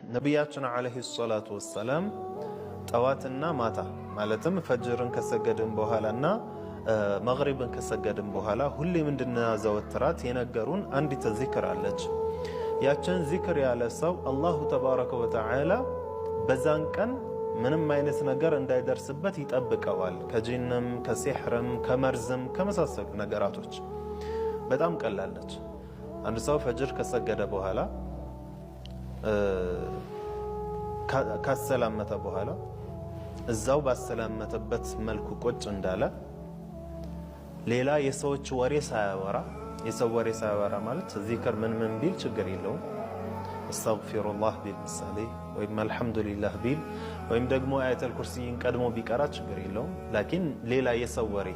ነቢያችን ዓለይሂ ሰላቱ ወሰላም ጠዋትና ማታ ማለትም ፈጅርን ከሰገድን በኋላና መግሪብን ከሰገድን በኋላ ሁሌም እንድናዘወትራት የነገሩን አንዲት ዚክር አለች። ያችን ዚክር ያለ ሰው አላሁ ተባረከ ወተዓላ በዛን ቀን ምንም አይነት ነገር እንዳይደርስበት ይጠብቀዋል። ከጂንም ከሲሕርም ከመርዝም ከመሳሰሉ ነገራቶች። በጣም ቀላል ነች። አንድ ሰው ፈጅር ከሰገደ በኋላ ካሰላመተ በኋላ እዛው ባሰላመተበት መልኩ ቁጭ እንዳለ ሌላ የሰዎች ወሬ ሳያወራ፣ የሰው ወሬ ሳያወራ ማለት ዚክር ምን ቢል ችግር የለውም። አስተግፊሩላህ ቢል ምሳሌ ወይም አልሐምዱሊላህ ቢል ወይም ደግሞ አያተል ኩርሲይን ቀድሞ ቢቀራ ችግር የለውም። ላኪን ሌላ የሰው ወሬ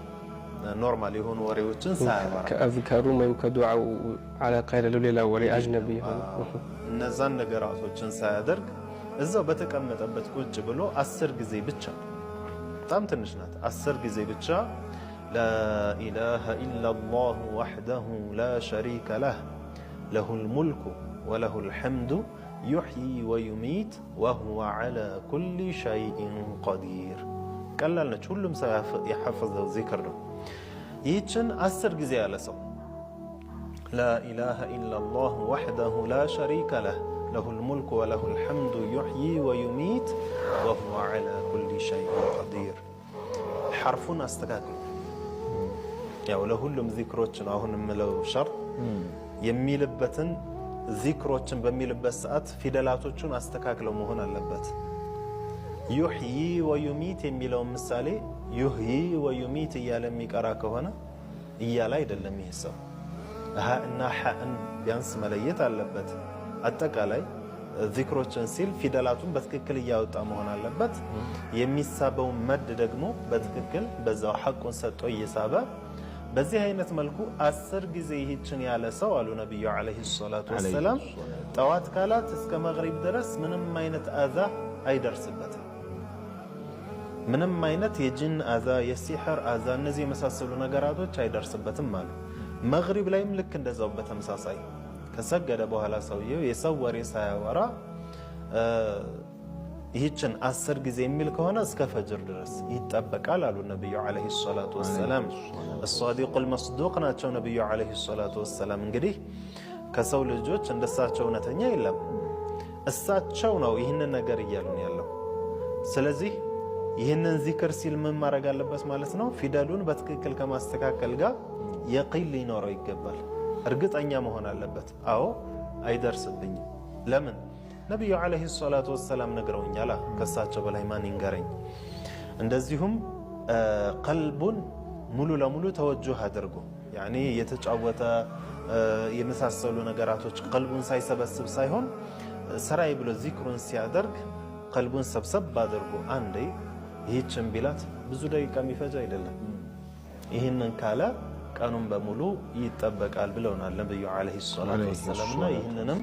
ኖርማል የሆኑ ወሬዎችን ሳያወራ ከአዝካሩ ወይም ከዱዓው አላቃ የሌለው ሌላ ወሬ አጅነቢ ሆነ እነዛን ነገራቶችን ሳያደርግ እዛው በተቀመጠበት ቁጭ ብሎ 10 ጊዜ ብቻ፣ በጣም ትንሽ ናት፣ 10 ጊዜ ብቻ ላኢላሃ ኢለላሁ ወሕደሁ ላ ሸሪከ ለህ ለሁል ሙልኩ ወለሁል ሐምዱ ዩሕዪ ወዩሚት ወሁወ ዐላ ኩሊ ሸይኢን ቀዲር። ቀላል ነች፣ ሁሉም ሰው የሐፈዘው ዚክር ነው። ይህችን 10 ጊዜ ያለ ሰው ላኢላሃ ኢለላሁ ወሕደሁ ላ ሸሪከ ለህ ለሁል ሙልኩ ወለሁል ሐምዱ ዩሕዪ ወዩሚት ወሁወ ዐላ ኩሊ ሸይኢን ቀዲር። ሐርፉን አስተካክሉ። ያው ለሁሉም ዚክሮች ነው አሁን የምለው ሸርጥ የሚልበትን ዚክሮችን በሚልበት ሰዓት ፊደላቶቹን አስተካክለው መሆን አለበት። ዩሕዪ ወዩሚት የሚለው ምሳሌ ዩሕዪ ወዩሚት እያለ የሚቀራ ከሆነ እያለ አይደለም። ይህ ሰው ሃ እና ሓእን ቢያንስ መለየት አለበት። አጠቃላይ ዚክሮችን ሲል ፊደላቱን በትክክል እያወጣ መሆን አለበት። የሚሳበው መድ ደግሞ በትክክል በዛው ሐቁን ሰጥቶ እየሳበ በዚህ አይነት መልኩ 10 ጊዜ ይህችን ያለ ሰው አሉ ነብዩ አለይሂ ሰላቱ ወሰላም ጠዋት ካላት እስከ መግሪብ ድረስ ምንም አይነት አዛ አይደርስበትም። ምንም አይነት የጂን አዛ፣ የሲሕር አዛ፣ እነዚህ የመሳሰሉ ነገራቶች አይደርስበትም አሉ። መግሪብ ላይም ልክ እንደዛው በተመሳሳይ ከሰገደ በኋላ ሰውየው የሰው ወሬ ሳያወራ ይህችን 10 ጊዜ የሚል ከሆነ እስከ ፈጅር ድረስ ይጠበቃል አሉ ነብዩ አለይሂ ሰላቱ ወሰላም። አስሷዲቁል መስዱቅ ናቸው ነብዩ አለይሂ ሰላቱ ወሰላም። እንግዲህ ከሰው ልጆች እንደሳቸው እውነተኛ የለም። እሳቸው ነው ይህንን ነገር እያሉን ያለው። ስለዚህ ይህንን ዚክር ሲል ምን ማድረግ አለበት ማለት ነው? ፊደሉን በትክክል ከማስተካከል ጋር የቂን ሊኖረው ይገባል። እርግጠኛ መሆን አለበት። አዎ አይደርስብኝም። ለምን? ነብዩ አለይሂ ሰላቱ ወሰላም ነግረውኛል። ከሳቸው በላይ ማን ይንገረኝ? እንደዚሁም ቀልቡን ሙሉ ለሙሉ ተወጁህ አድርጎ ያኒ የተጫወተ የመሳሰሉ ነገራቶች ቀልቡን ሳይሰበስብ ሳይሆን ስራይ ብሎ ዚክሩን ሲያደርግ ቀልቡን ሰብሰብ አድርጎ አንዴ ይህችን ቢላት ብዙ ደቂቃ የሚፈጅ አይደለም። ይህንን ካለ ቀኑን በሙሉ ይጠበቃል ብለውናል ነብዩ አለይሂ ሰላቱ ወሰላም። እና ይህንንም